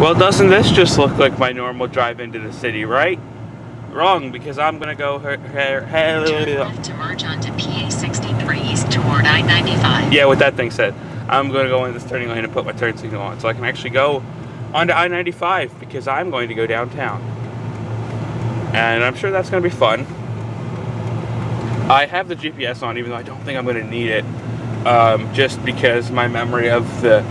Well, doesn't this just look like my normal drive into the city, right? Wrong, because I'm gonna go Turn left to merge onto PA 63 east toward I-95. Yeah, what that thing said. I'm gonna go in this turning lane and put my turn signal on so I can actually go onto I-95 because I'm going to go downtown. And I'm sure that's gonna be fun. I have the GPS on, even though I don't think I'm gonna need it. Just because my memory of the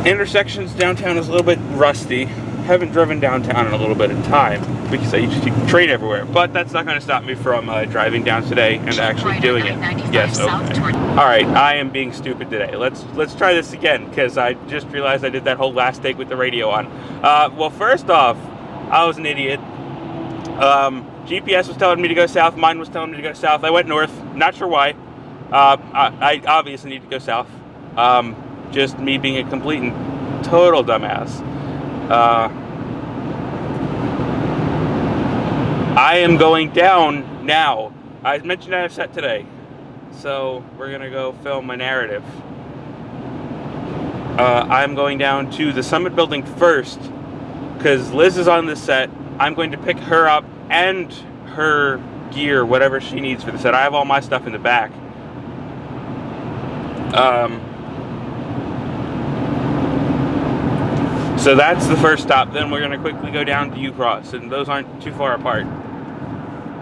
intersections downtown is a little bit rusty. Haven't driven downtown in a little bit of time because I used to take the train everywhere. But that's not going to stop me from driving down today and actually doing it. Yes, okay. All right, I am being stupid today. Let's try this again because I just realized I did that whole last take with the radio on. Well, first off, I was an idiot. GPS was telling me to go south. Mine was telling me to go south. I went north. Not sure why. I obviously need to go south. Just me being a complete and total dumbass. I am going down now. I mentioned I have set today, so we're gonna go film my narrative. I'm going down to the Summit building first because Liz is on the set. I'm going to pick her up and her gear, whatever she needs for the set. I have all my stuff in the back. So that's the first stop. Then we're going to quickly go down to U-Cross, and those aren't too far apart.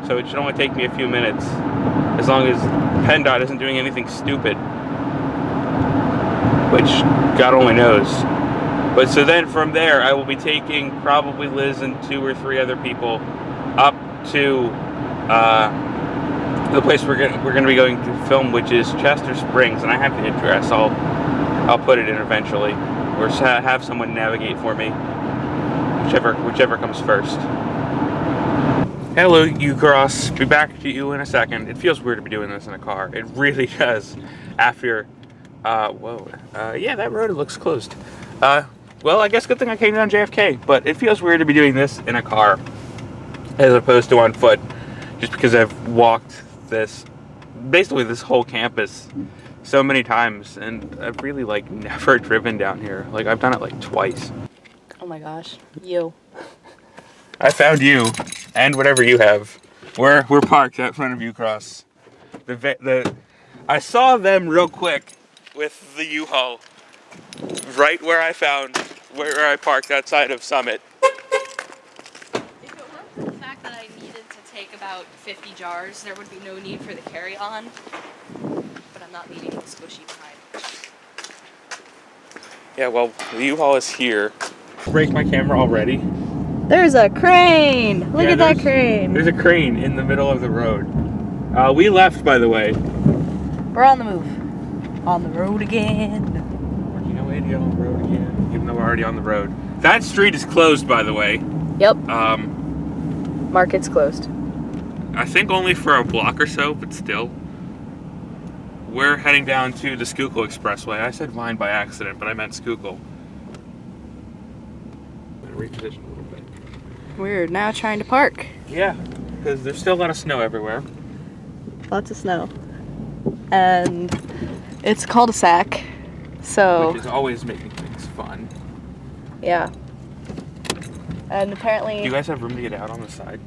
So it should only take me a few minutes, as long as PennDOT isn't doing anything stupid, which God only knows. But so then from there, I will be taking probably Liz and 2 or 3 other people up to the place we're gonna be going to film, which is Chester Springs, and I have the address. I'll put it in eventually, or have someone navigate for me, whichever comes first. Hello, U-Cross. Be back to you in a second. It feels weird to be doing this in a car. It really does. After, yeah, that road looks closed. Well, I guess good thing I came down JFK, but it feels weird to be doing this in a car as opposed to on foot, just because I've walked basically this whole campus so many times, and I've really never driven down here. I've done it twice. Oh my gosh, you. I found you and whatever you have. We're parked out front of U-Cross. I saw them real quick with the U-Haul right where I parked outside of Summit. If it weren't for the fact that I needed to take about 50 jars, there would be no need for the carry-on. But I'm not leaving the squishy behind. Yeah, well, the U-Haul is here. Break my camera already. There's a crane! Look at that crane! There's a crane in the middle of the road. We left, by the way. We're on the move. On the road again. You know, Andy, on the road again, even though we're already on the road. That street is closed, by the way. Yep. Market's closed. I think only for a block or so, but still. We're heading down to the Schuylkill Expressway. I said Vine by accident, but I meant Schuylkill. Reposition a little bit. We're now trying to park. Yeah, because there's still a lot of snow everywhere. Lots of snow. And it's a cul-de-sac, so... Which is always making things fun. Yeah. And apparently... Do you guys have room to get out on the side?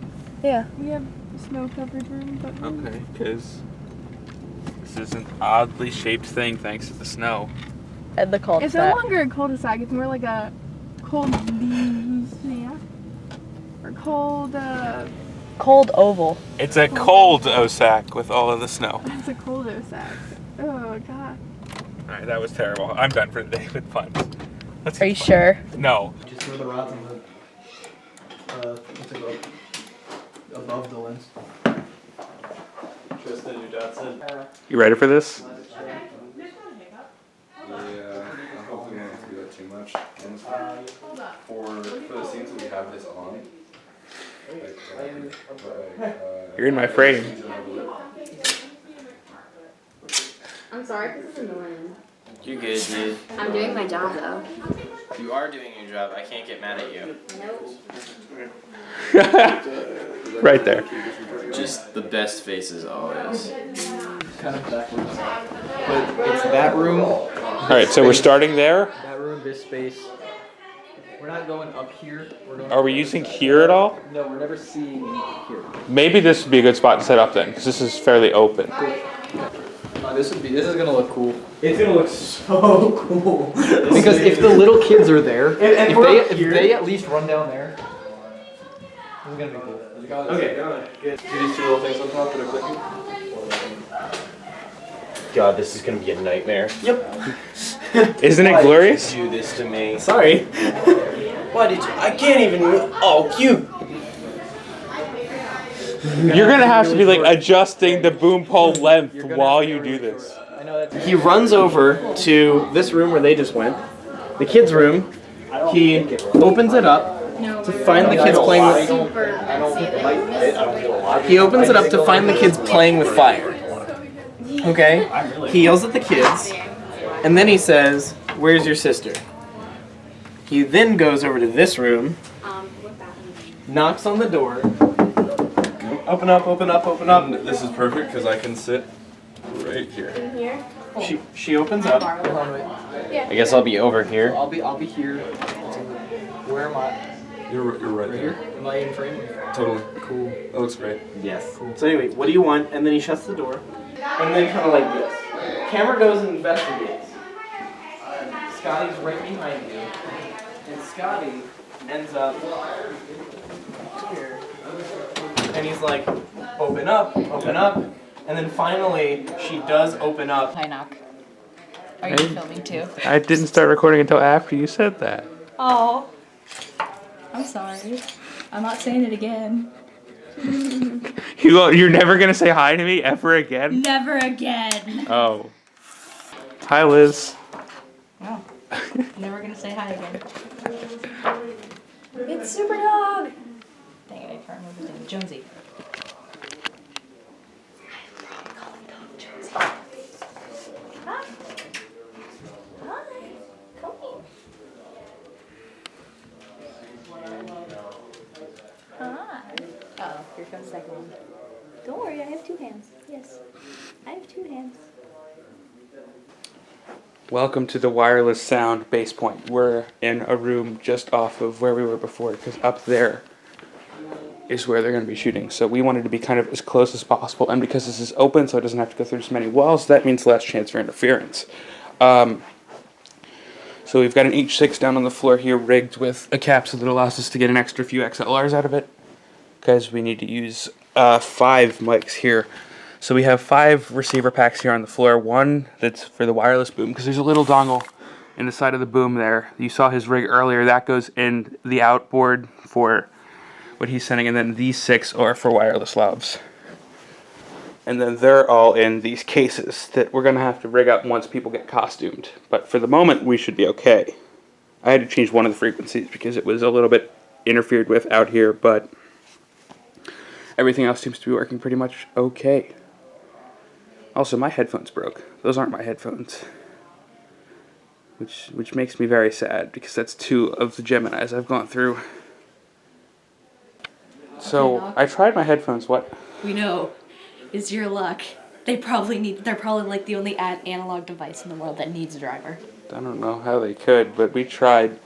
Yeah. We have snow-covered room, but... Okay, because this is an oddly shaped thing thanks to the snow. And the cul-de-sac. It's no longer a cul-de-sac, it's more like a cold or cold oval. It's a cold O-sack with all of the snow. It's a cold O-sac. Oh god. Alright, that was terrible. I'm done for the day with puns. Are you sure? No. Just throw the rods on the above the lens. Tristan, your dad said. You ready for this? Yeah, I'm hoping not to do that too much. For the scenes that we have this on. You're in my frame. I'm sorry if this is annoying. You're good, dude. I'm doing my job though. You are doing your job. I can't get mad at you. Nope. Right there. Just the best faces always. Kind of backwards. But it's that room. Alright, so we're starting there. That room, this space. We're not going up here. We're going Are we using here at all? No, we're never seeing here. Maybe this would be a good spot to set up then, because this is fairly open. This is gonna look cool. It's gonna look so cool. Because if the little kids are there, And if they at least run down there, this is gonna be cool. Okay, good. See these two little things on top that are clicking? God, this is gonna be a nightmare. Isn't it glorious? Do this to me. Sorry. Why did you? I can't even. Oh, cute. You're gonna have to be like adjusting the boom pole length while you do this. I know that. He runs over to this room where they just went, the kids' room. He opens it up to find the kids playing with. He opens it up to find the kids playing with fire. Okay. He yells at the kids, and then he says, "Where's your sister?" He then goes over to this room, knocks on the door. Open up, open up, open up. This is perfect because I can sit right here. She opens up. I guess I'll be over here. I'll be here. Where am I? You're right there. Am I in frame? Totally. Cool. That looks great. Yes. So anyway, what do you want? And then he shuts the door. And then kind of like this. Camera goes and investigates. Scotty's right behind you. And Scotty ends up here. And he's like, open up, open up. And then finally, she does open up. Hi, Nock. Are you filming too? I didn't start recording until after you said that. Oh. I'm sorry. I'm not saying it again. You're never gonna say hi to me ever again? Never again. Oh. Hi, Liz. No. Never gonna say hi again. It's Super Dog. Dang it, I can't remember his name. Jonesy. Hi. Hi. Come here. Hi. Uh-oh, here comes the second one. Don't worry, I have two hands. Yes. I have two hands. Welcome to the wireless sound base point. We're in a room just off of where we were before, because up there is where they're going to be shooting. So we wanted to be kind of as close as possible, and because this is open, so it doesn't have to go through so many walls, that means less chance for interference. So we've got an H6 down on the floor here, rigged with a capsule that allows us to get an extra few XLRs out of it, because we need to use 5 mics here. So we have 5 receiver packs here on the floor. One that's for the wireless boom, because there's a little dongle in the side of the boom there. You saw his rig earlier. That goes in the outboard for what he's sending, and then these 6 are for wireless lavs. And then they're all in these cases that we're going to have to rig up once people get costumed. But for the moment, we should be okay. I had to change one of the frequencies because it was a little bit interfered with out here, but everything else seems to be working pretty much okay. Also, my headphones broke. Those aren't my headphones. Which makes me very sad, because that's 2 of the Geminis I've gone through. So, I tried my headphones, what? We know. It's your luck. They're probably like the only analog device in the world that needs a driver. I don't know how they could, but we tried.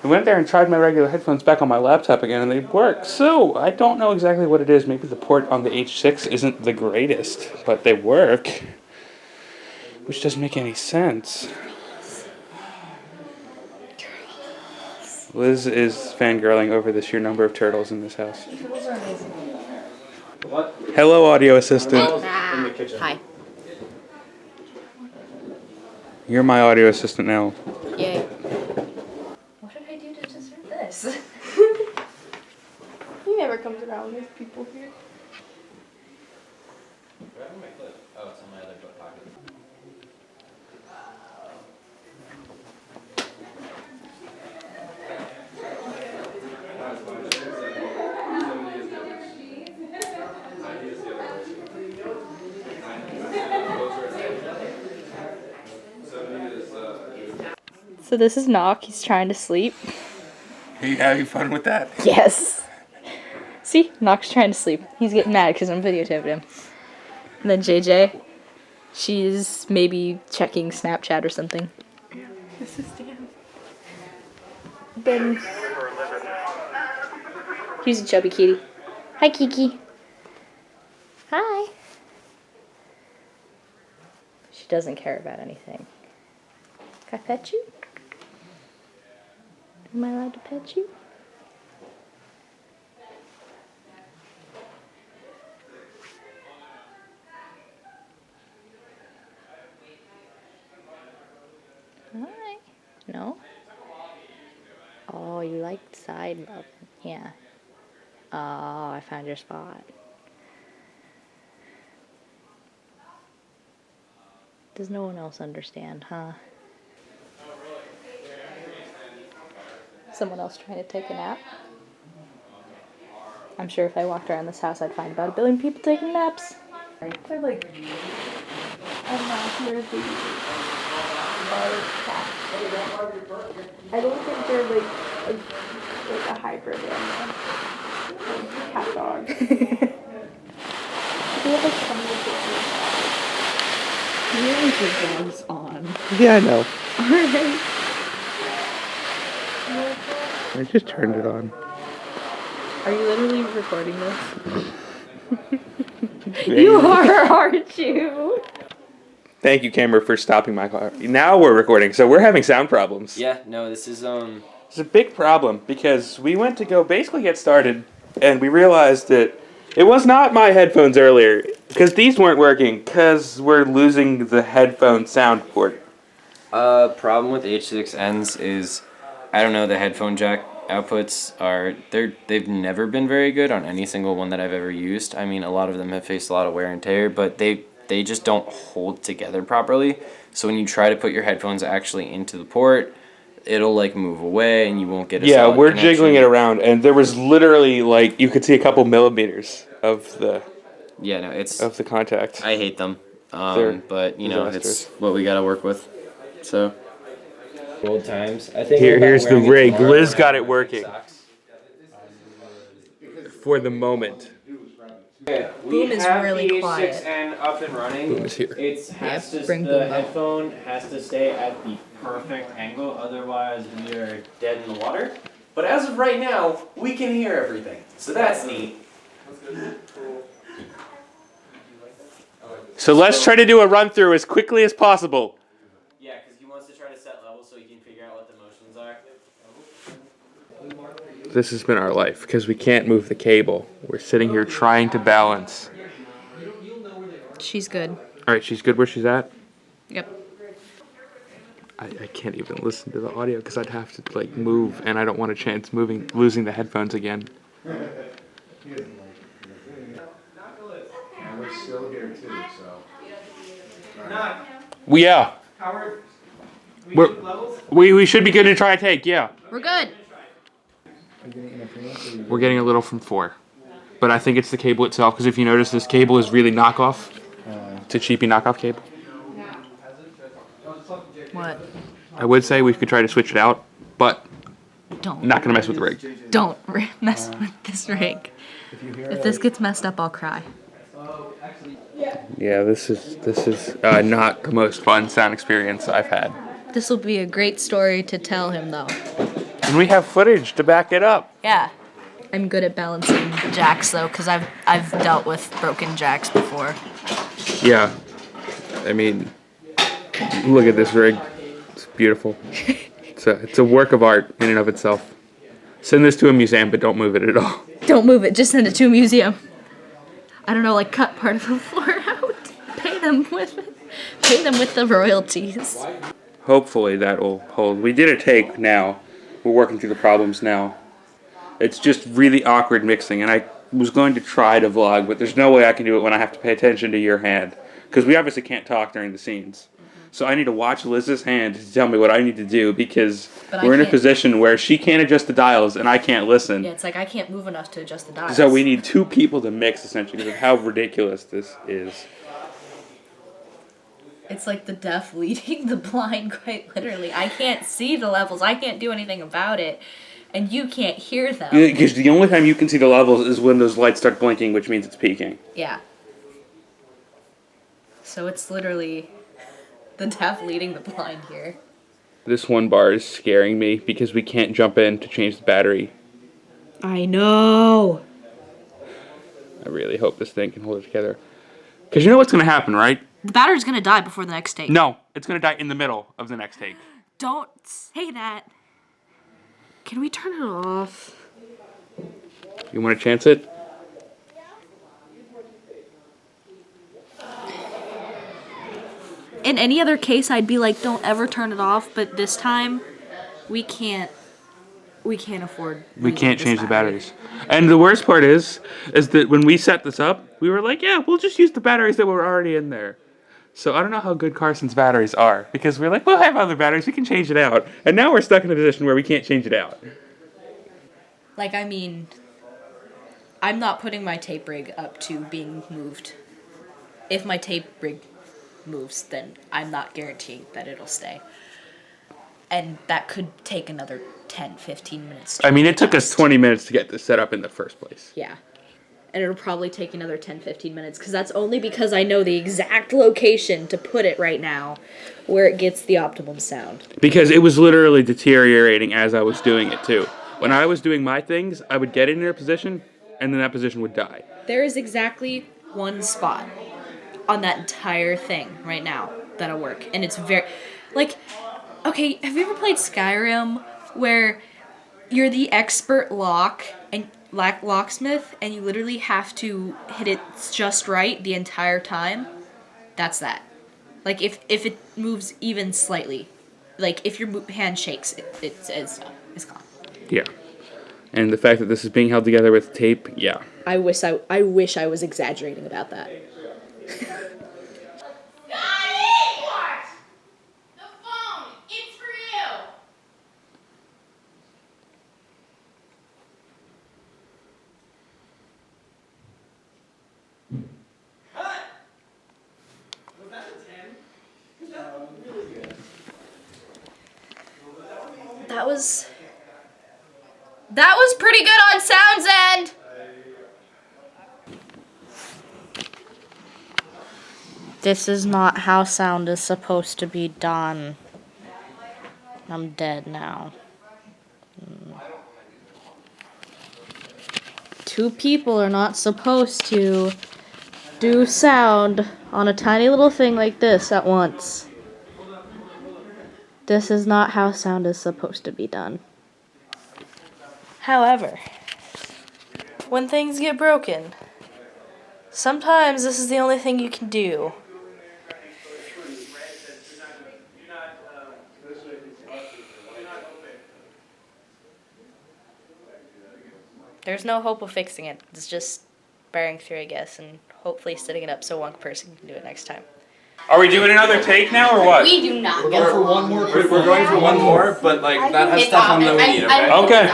I went there and tried my regular headphones back on my laptop again, and they work. So, I don't know exactly what it is. Maybe the port on the H6 isn't the greatest, but they work. Which doesn't make any sense. Liz is fangirling over the sheer number of turtles in this house. Turtles are amazing. What? Hello, audio assistant. In the kitchen. Hi. You're my audio assistant now. Yay. What did I do to deserve this? He never comes around with people here. Oh, it's in my other book pocket. So this is Nock. He's trying to sleep. Are you having fun with that? Yes. See? Nock's trying to sleep. He's getting mad because I'm videotaping him. And then JJ, she's maybe checking Snapchat or something. This is Dan. kittens. She's a chubby kitty. Hi, Kiki. Hi. She doesn't care about anything. Can I pet you? Am I allowed to pet you? Hi. No? Oh, you like side loving. Yeah. Oh, I found your spot. Does no one else understand, huh? Someone else trying to take a nap? I'm sure if I walked around this house, I'd find about 1 billion people taking naps. They're like, I'm not here to cat. I don't think they're like a hybrid animal. Like cat dog. They have like communication. Your dog's on. Yeah, I know. Alright. I just turned it on. Are you literally recording this? You are, aren't you? Thank you, camera, for stopping my car. Now we're recording, so we're having sound problems. Yeah, no, this is It's a big problem because we went to go basically get started, and we realized that it was not my headphones earlier because these weren't working because we're losing the headphone sound port. problem with H6Ns is, I don't know, the headphone jack outputs they've never been very good on any single one that I've ever used. I mean, a lot of them have faced a lot of wear and tear, but they just don't hold together properly. So when you try to put your headphones actually into the port, it'll like move away and you won't get a solid we're connection. jiggling it around, and there was literally like you could see a couple millimeters of the of the contact. I hate them, They're but you know disastrous. it's what we gotta work with. So old times. I think Here's the rig. Liz got it working for the moment. Boom is really quiet. H6N up and running. Boom is here. bring The Boom up. headphone has to stay at the perfect angle, otherwise we are dead in the water. But as of right now, we can hear everything, so that's neat. So let's try to do a run through as quickly as possible. Yeah, because he wants to try to set levels so he can figure out what the motions are. This has been our life because we can't move the cable. We're sitting here trying to balance. She's good. All right, she's good where she's at. Yep. I can't even listen to the audio because I'd have to like move, and I don't want a chance losing the headphones again. And we're still here too, so. Nock, Yeah, Howard, We're- shoot levels? we should be good to try and take. Yeah, We're good. we're getting a little from 4, but I think it's the cable itself because if you notice, this cable is really knockoff. It's a cheapy knockoff cable. What? I would say we could try to switch it out, but Don't. not gonna mess with the rig. Don't mess with this rig. If this gets messed up, I'll cry. Yeah, this is not the most fun sound experience I've had. This will be a great story to tell him, though. And we have footage to back it up. Yeah. I'm good at balancing jacks, though, because I've dealt with broken jacks before. Yeah, I mean, look at this rig. It's beautiful. It's a work of art in and of itself. Send this to a museum, but don't move it at all. Don't move it. Just send it to a museum. I don't know, like cut part of the floor out. Pay them with it. Pay them with the royalties. Hopefully that will hold. We did a take now. We're working through the problems now. It's just really awkward mixing, and I was going to try to vlog, but there's no way I can do it when I have to pay attention to your hand. Because we obviously can't talk during the scenes. So I need to watch Liz's hand to tell me what I need to do because we're in a position where she can't adjust the dials and I can't listen. Yeah, it's like I can't move enough to adjust the dials. So we need 2 people to mix, essentially, because of how ridiculous this is. It's like the deaf leading the blind, quite literally. I can't see the levels. I can't do anything about it. And you can't hear them. Because the only time you can see the levels is when those lights start blinking, which means it's peaking. Yeah. So it's literally the deaf leading the blind here. This one bar is scaring me because we can't jump in to change the battery. I know. I really hope this thing can hold it together. Because you know what's going to happen, right? The battery's gonna die before the next take. No, it's going to die in the middle of the next take. Don't say that. Can we turn it off? You want to chance it? In any other case, I'd be like, don't ever turn it off. But this time, we can't afford. We can't this change the battery. batteries. And the worst part is that when we set this up, we were like, yeah, we'll just use the batteries that were already in there. So I don't know how good Carson's batteries are, because we're like, we'll have other batteries, we can change it out. And now we're stuck in a position where we can't change it out. Like, I mean, I'm not putting my tape rig up to being moved. If my tape rig moves, then I'm not guaranteeing that it'll stay. And that could take another 10, 15 minutes. I mean, it took us 20 minutes to get this set up in the first place. Yeah. And it'll probably take another 10, 15 minutes, because that's only because I know the exact location to put it right now where it gets the optimum sound. Because it was literally deteriorating as I was doing it, too. When I was doing my things, I would get it in a position, and then that position would die. There is exactly one spot on that entire thing right now that'll work. And it's very... Like, okay, have you ever played Skyrim where you're the expert locksmith, and you literally have to hit it just right the entire time? That's that. Like, if it moves even slightly, like, if your hand shakes, it's gone. Yeah. And the fact that this is being held together with tape, yeah. I wish I was exaggerating about that. That was pretty good on Sound's end. This is not how sound is supposed to be done. I'm dead now. Two people are not supposed to do sound on a tiny little thing like this at once. This is not how sound is supposed to be done. However, when things get broken, sometimes this is the only thing you can do. There's no hope of fixing it. It's just bearing through, I guess, and hopefully setting it up so one person can do it next time. Are we doing another take now, or what? We do not We're go. going for one more. We're going for one more, but like that has stuff on that we need, okay? Okay.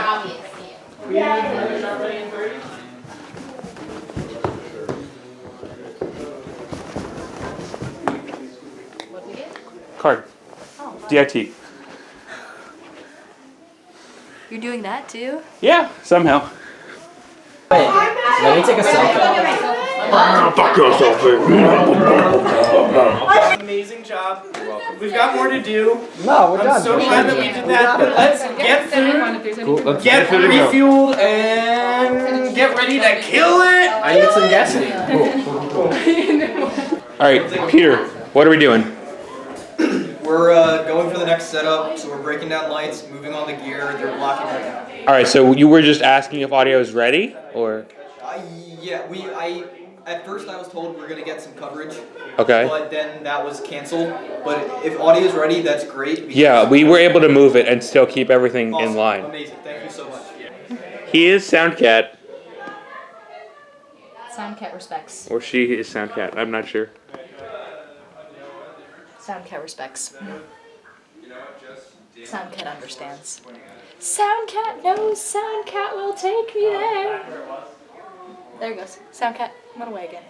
Card. DIT. You're doing that too? Yeah, somehow. Let me take a selfie. Fuck yourself, Amazing job. We've got more to do. No, we're done. I'm so glad that we did that. But let's get food, Cool. Let's get refueled, and get ready to kill it. I need some gasoline. All right, Peter, what are we doing? We're going for the next setup, so we're breaking down lights, moving on the gear. They're blocking right now. All right, so you were just asking if audio is ready, or? Yeah, at first I was told we're gonna get some coverage. Okay. But then that was canceled. But if audio is ready, that's great. Yeah, we were able to move it and still keep everything Awesome. in line. Amazing, thank you so much. He is Soundcat, Soundcat respects. or she is Soundcat. I'm not sure. Soundcat respects. Soundcat understands. Soundcat knows Soundcat will take me there. There he goes. Soundcat went away again.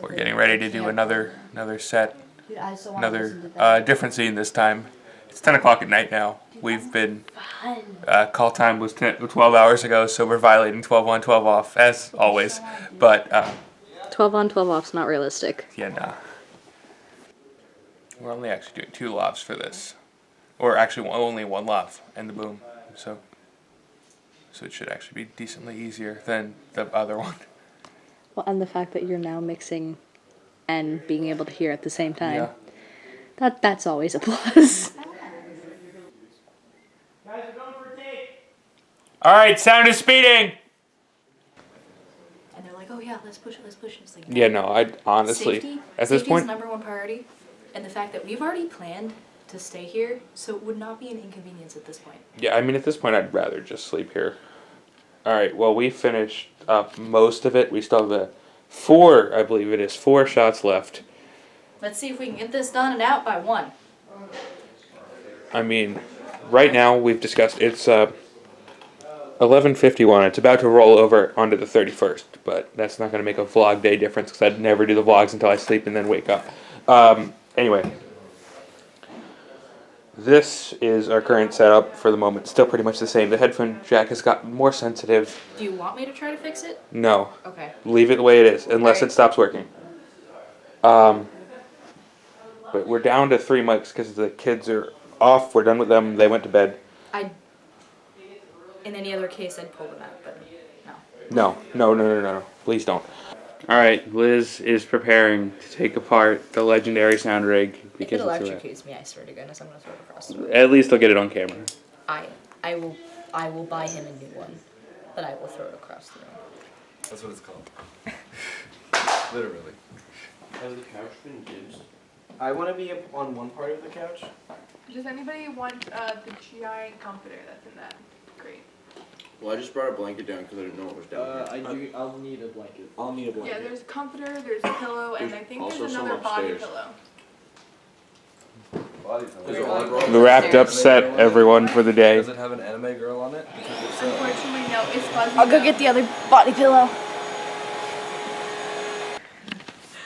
We're getting ready to do another set, another different scene this time. It's 10 o'clock at night now. We've been, call time was 12 hours ago, so we're violating 12 on, 12 off, as always. But, 12 on, 12 off's not realistic. yeah, nah. We're only actually doing 2 lofts for this. or actually only one left and the boom. So it should actually be decently easier than the other one. Well, and the fact that you're now mixing and being able to hear at the same time. Yeah. That's always a plus. All right, sound is speeding. And they're like, oh yeah, let's push it, let's push it. It's like, Yeah, no, I honestly, safety, at this safety point, is number one priority. And the fact that we've already planned to stay here, so it would not be an inconvenience at this point. yeah, I mean, at this point, I'd rather just sleep here. All right, well, we finished up most of it. We still have I believe it is, 4 shots left. Let's see if we can get this done and out by 1. I mean, right now, we've discussed, it's 11:51. It's about to roll over onto the 31st, but that's not going to make a vlog day difference because I'd never do the vlogs until I sleep and then wake up. Anyway, this is our current setup for the moment. Still pretty much the same. The headphone jack has got more sensitive. Do you want me to try to fix it? No. Okay. Leave it the way it is, unless Alright. it stops working. But we're down to 3 mics because the kids are off. We're done with them. They went to bed. In any other case, I'd pull them out, but no. No. Please don't. Alright, Liz is preparing to take apart the legendary sound rig. If it electrocutes me, I swear to goodness, I'm gonna throw it across the room. At least they'll get it on camera. I will buy him a new one, but I will throw it across the room. That's what it's called. Literally. Has the couch been used? I want to be up on one part of the couch. Does anybody want the GI comforter that's in that crate? Well, I just brought a blanket down because I didn't know what was down here. I'll need a blanket. I'll need a blanket. Yeah, there's a comforter, there's a pillow, and I think also there's some another body upstairs. pillow. Does it all have- We wrapped up set, everyone, for the day. Does it have an anime girl on it? Because if so, Unfortunately, no, it's fuzzy. I'll go get the other body pillow.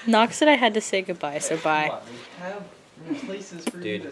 Nock said I had to say goodbye, so bye. We have places for you to